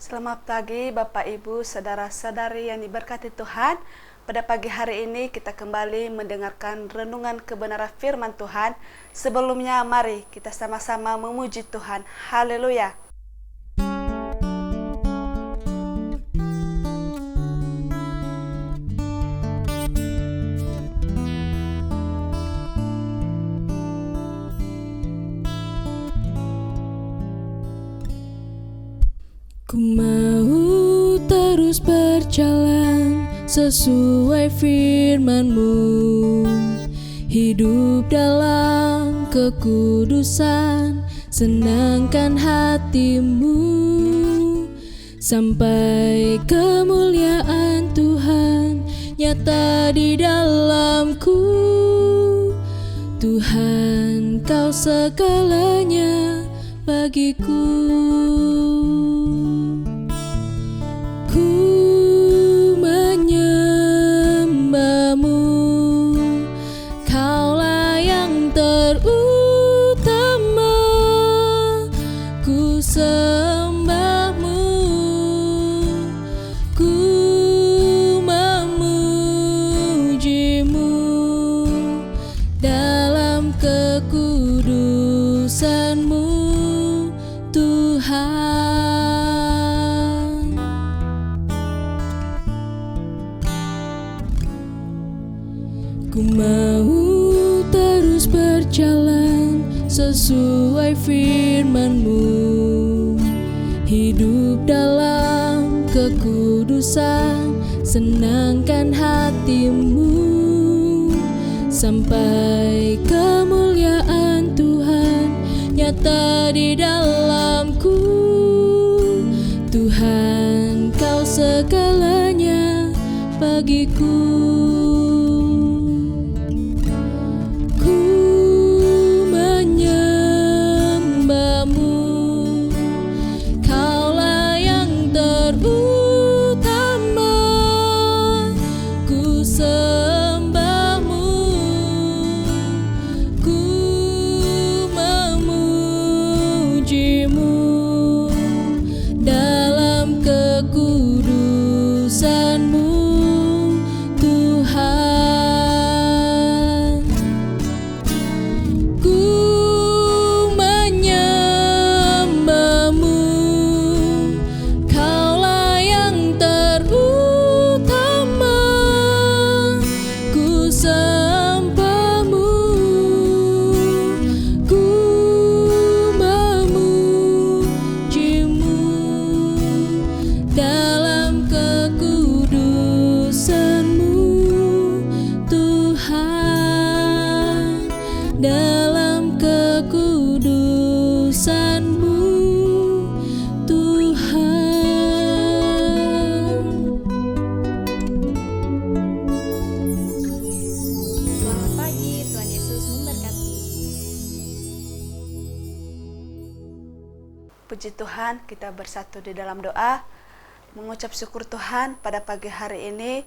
Selamat pagi Bapak Ibu, saudara-saudari yang diberkati Tuhan. Pada pagi hari ini kita kembali mendengarkan renungan kebenaran firman Tuhan. Sebelumnya mari kita sama-sama memuji Tuhan. Haleluya. Ku mau terus berjalan sesuai firman-Mu, hidup dalam kekudusan, senangkan hati-Mu, sampai kemuliaan Tuhan nyata di dalamku. Tuhan, Kau segalanya bagiku. Ku menyembah-Mu, Kaulah yang terutama. Ku sembah-Mu, ku memuji-Mu dalam kekudusan-Mu, Tuhan. Ku mau terus berjalan sesuai firman-Mu, hidup dalam kekudusan, senangkan hati-Mu, sampai kemuliaan Tuhan nyata di dalamku. Tuhan, Kau segalanya bagiku. Ku menyembah-Mu, Kaulah yang terutama. Ku sembah-Mu, ku memuji-Mu dalam kekudusan-Mu, Tuhan. Ku menyembah-Mu, Kaulah yang terutama. Ku sembah-Mu, ku memuji-Mu dalam kekudusan-Mu, Tuhan. Dalam kekudusan-Mu, Tuhan. Selamat pagi, Tuhan Yesus memberkati. Puji Tuhan, kita bersatu di dalam doa, mengucap syukur Tuhan pada pagi hari ini,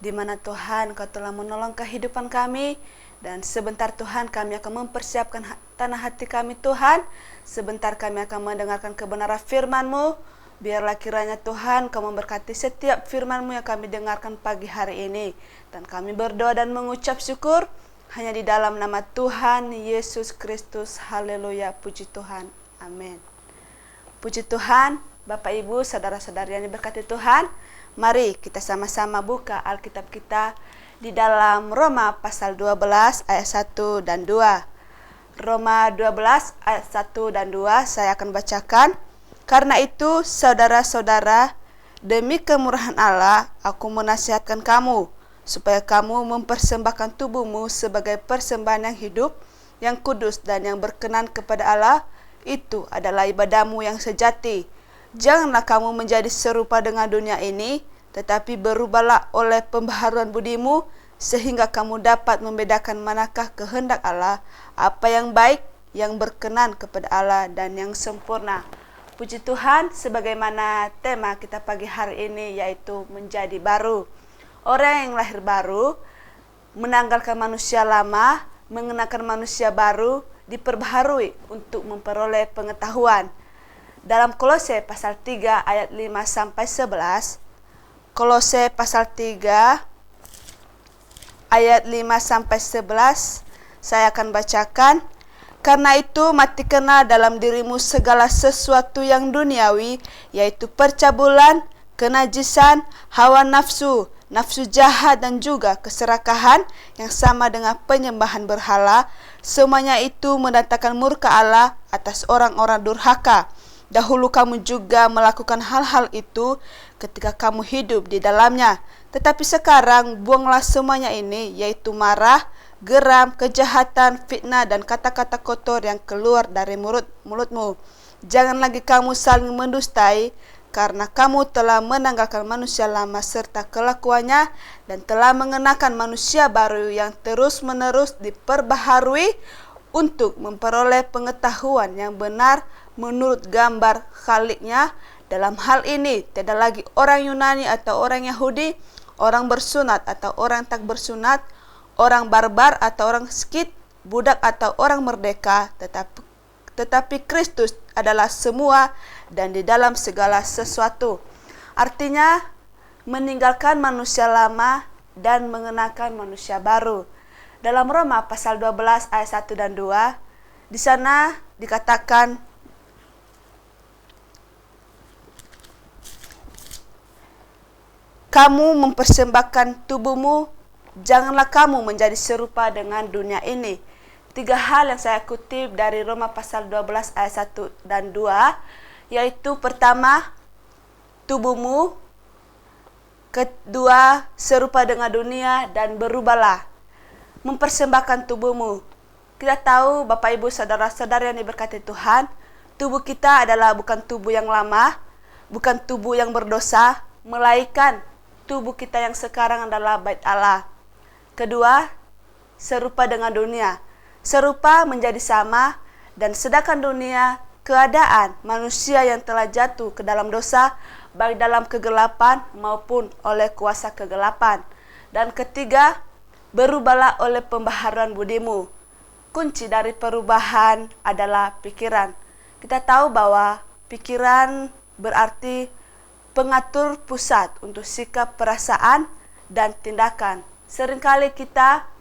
di mana Tuhan Kau telah menolong kehidupan kami. Dan sebentar Tuhan kami akan mempersiapkan tanah hati kami Tuhan. Sebentar kami akan mendengarkan kebenaran firman-Mu. Biarlah kiranya Tuhan Kau memberkati setiap firman-Mu yang kami dengarkan pagi hari ini. Dan kami berdoa dan mengucap syukur hanya di dalam nama Tuhan Yesus Kristus. Haleluya, puji Tuhan. Amin. Puji Tuhan, Bapak Ibu, saudara-saudari yang diberkati Tuhan. Mari kita sama-sama buka Alkitab kita di dalam Roma pasal 12 ayat 1 dan 2. Roma 12 ayat 1 dan 2 saya akan bacakan. Karena itu saudara-saudara, demi kemurahan Allah aku menasihatkan kamu supaya kamu mempersembahkan tubuhmu sebagai persembahan yang hidup, yang kudus dan yang berkenan kepada Allah. Itu adalah ibadahmu yang sejati. Janganlah kamu menjadi serupa dengan dunia ini, tetapi berubahlah oleh pembaharuan budimu, sehingga kamu dapat membedakan manakah kehendak Allah, apa yang baik, yang berkenan kepada Allah, dan yang sempurna. Puji Tuhan, sebagaimana tema kita pagi hari ini, yaitu menjadi baru. Orang yang lahir baru, menanggalkan manusia lama, mengenakan manusia baru, diperbaharui untuk memperoleh pengetahuan. Dalam Kolose pasal 3 ayat 5 sampai 11. Kolose pasal 3 ayat 5 sampai 11 saya akan bacakan. Karena itu matikanlah dalam dirimu segala sesuatu yang duniawi, yaitu percabulan, kenajisan, hawa nafsu, nafsu jahat, dan juga keserakahan yang sama dengan penyembahan berhala. Semuanya itu mendatangkan murka Allah atas orang-orang durhaka. Dahulu kamu juga melakukan hal-hal itu ketika kamu hidup di dalamnya. Tetapi sekarang buanglah semuanya ini, yaitu marah, geram, kejahatan, fitnah, dan kata-kata kotor yang keluar dari mulutmu. Jangan lagi kamu saling mendustai, karena kamu telah menanggalkan manusia lama serta kelakuannya, dan telah mengenakan manusia baru yang terus-menerus diperbaharui untuk memperoleh pengetahuan yang benar menurut gambar Khaliknya. Dalam hal ini, tidak lagi orang Yunani atau orang Yahudi, orang bersunat atau orang tak bersunat, orang barbar atau orang Skit, budak atau orang merdeka, tetapi Kristus adalah semua dan di dalam segala sesuatu. Artinya, meninggalkan manusia lama dan mengenakan manusia baru. Dalam Roma pasal 12 ayat 1 dan 2, di sana dikatakan, kamu mempersembahkan tubuhmu, janganlah kamu menjadi serupa dengan dunia ini. 3 hal yang saya kutip dari Roma pasal 12 ayat 1 dan 2, yaitu pertama, tubuhmu, kedua, serupa dengan dunia, dan berubahlah. Mempersembahkan tubuhmu. Kita tahu Bapak Ibu saudara-saudara yang diberkati Tuhan, tubuh kita adalah bukan tubuh yang lama, bukan tubuh yang berdosa, melainkan tubuh kita yang sekarang adalah bait Allah. Kedua, serupa dengan dunia. Serupa menjadi sama, dan sedangkan dunia, keadaan manusia yang telah jatuh ke dalam dosa, baik dalam kegelapan maupun oleh kuasa kegelapan. Dan ketiga, berubahlah oleh pembaharuan budimu. Kunci dari perubahan adalah pikiran. Kita tahu bahwa pikiran berarti pengatur pusat untuk sikap, perasaan, dan tindakan. Seringkali kita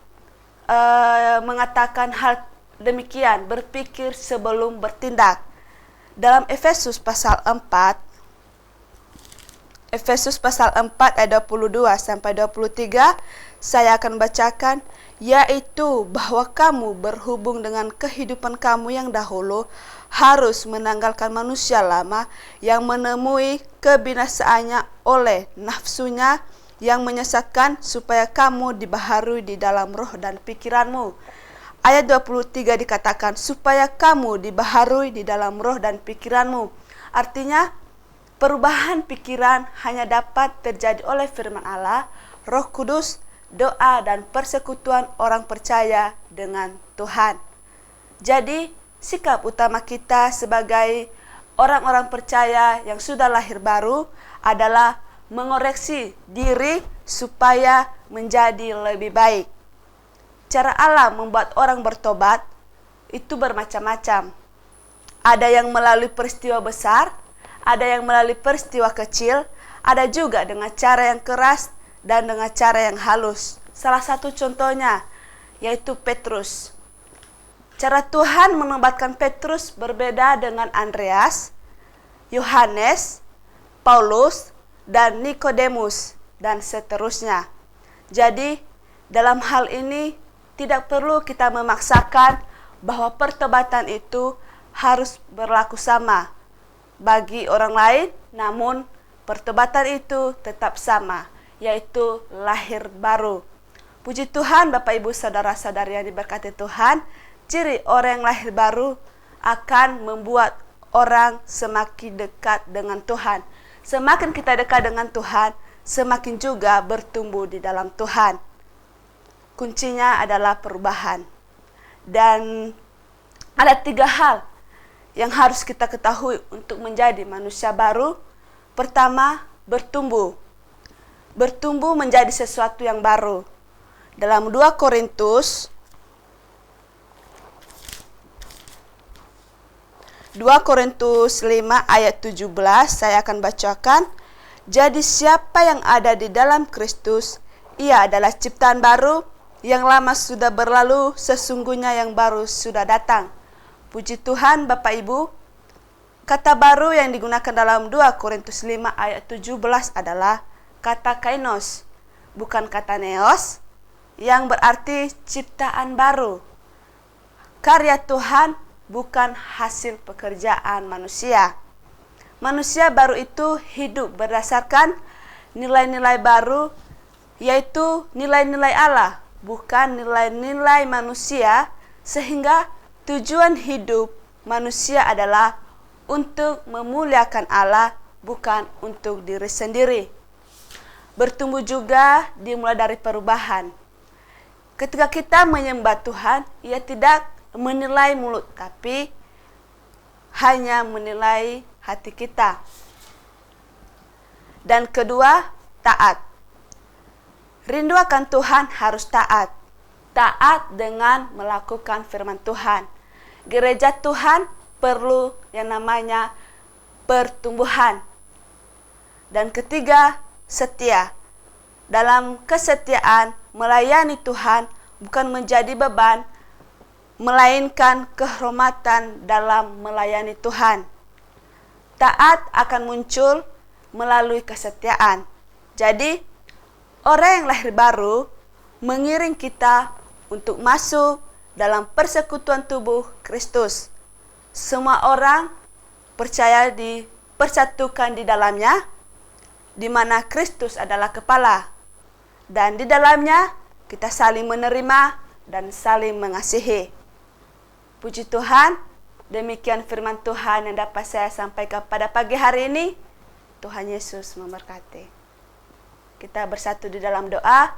mengatakan hal demikian, berpikir sebelum bertindak. Dalam Efesus pasal 4 ayat 22 sampai 23, saya akan bacakan, yaitu bahwa kamu berhubung dengan kehidupan kamu yang dahulu harus menanggalkan manusia lama yang menemui kebinasaannya oleh nafsunya yang menyesatkan, supaya kamu dibaharui di dalam roh dan pikiranmu. Ayat 23 dikatakan, supaya kamu dibaharui di dalam roh dan pikiranmu. Artinya, perubahan pikiran hanya dapat terjadi oleh firman Allah, Roh Kudus, doa, dan persekutuan orang percaya dengan Tuhan. Jadi, sikap utama kita sebagai orang-orang percaya yang sudah lahir baru adalah mengoreksi diri supaya menjadi lebih baik. Cara Allah membuat orang bertobat itu bermacam-macam. Ada yang melalui peristiwa besar, ada yang melalui peristiwa kecil, ada juga dengan cara yang keras dan dengan cara yang halus. Salah satu contohnya yaitu Petrus. Cara Tuhan menobatkan Petrus berbeda dengan Andreas, Yohanes, Paulus, dan Nikodemus, dan seterusnya. Jadi, dalam hal ini tidak perlu kita memaksakan bahwa pertobatan itu harus berlaku sama bagi orang lain, namun pertobatan itu tetap sama, yaitu lahir baru. Puji Tuhan, Bapak Ibu saudara-saudari yang diberkati Tuhan, ciri orang yang lahir baru akan membuat orang semakin dekat dengan Tuhan. Semakin kita dekat dengan Tuhan, semakin juga bertumbuh di dalam Tuhan. Kuncinya adalah perubahan. Dan ada 3 hal yang harus kita ketahui untuk menjadi manusia baru. Pertama, bertumbuh. Bertumbuh menjadi sesuatu yang baru. Dalam 2 Korintus 2 Korintus 5 ayat 17 saya akan bacakan. Jadi siapa yang ada di dalam Kristus, ia adalah ciptaan baru, yang lama sudah berlalu, sesungguhnya yang baru sudah datang. Puji Tuhan Bapak Ibu. Kata baru yang digunakan dalam 2 Korintus 5 ayat 17 adalah kata kainos, bukan kata neos, yang berarti ciptaan baru. Karya Tuhan bukan hasil pekerjaan manusia. Manusia baru itu hidup berdasarkan nilai-nilai baru, yaitu nilai-nilai Allah, bukan nilai-nilai manusia, sehingga tujuan hidup manusia adalah untuk memuliakan Allah, bukan untuk diri sendiri. Bertumbuh juga dimulai dari perubahan. Ketika kita menyembah Tuhan, ia tidak menilai mulut, tapi hanya menilai hati kita. Dan kedua, taat. Rindu akan Tuhan harus taat. Taat dengan melakukan firman Tuhan. Gereja Tuhan perlu yang namanya pertumbuhan. Dan ketiga, setia. Dalam kesetiaan melayani Tuhan bukan menjadi beban, melainkan kehormatan dalam melayani Tuhan. Taat akan muncul melalui kesetiaan. Jadi, orang yang lahir baru mengiring kita untuk masuk dalam persekutuan tubuh Kristus. Semua orang percaya dipersatukan di dalamnya, di mana Kristus adalah kepala. Dan di dalamnya kita saling menerima dan saling mengasihi. Puji Tuhan, demikian firman Tuhan yang dapat saya sampaikan pada pagi hari ini. Tuhan Yesus memberkati. Kita bersatu di dalam doa.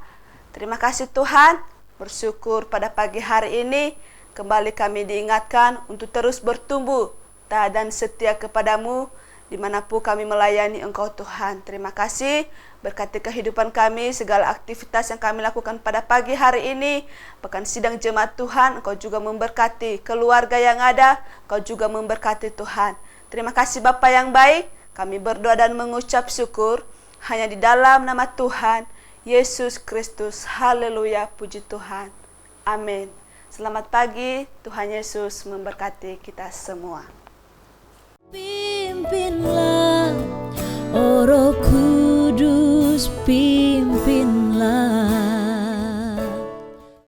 Terima kasih Tuhan, bersyukur pada pagi hari ini kembali kami diingatkan untuk terus bertumbuh, taat dan setia kepadamu, dimanapun kami melayani Engkau Tuhan. Terima kasih, berkati kehidupan kami, segala aktivitas yang kami lakukan pada pagi hari ini. Bahkan sidang jemaat Tuhan, Engkau juga memberkati keluarga yang ada, Engkau juga memberkati Tuhan. Terima kasih Bapa yang baik, kami berdoa dan mengucap syukur hanya di dalam nama Tuhan Yesus Kristus. Haleluya, puji Tuhan. Amin. Selamat pagi, Tuhan Yesus memberkati kita semua. Pimpinlah, oh Roh Kudus, pimpinlah.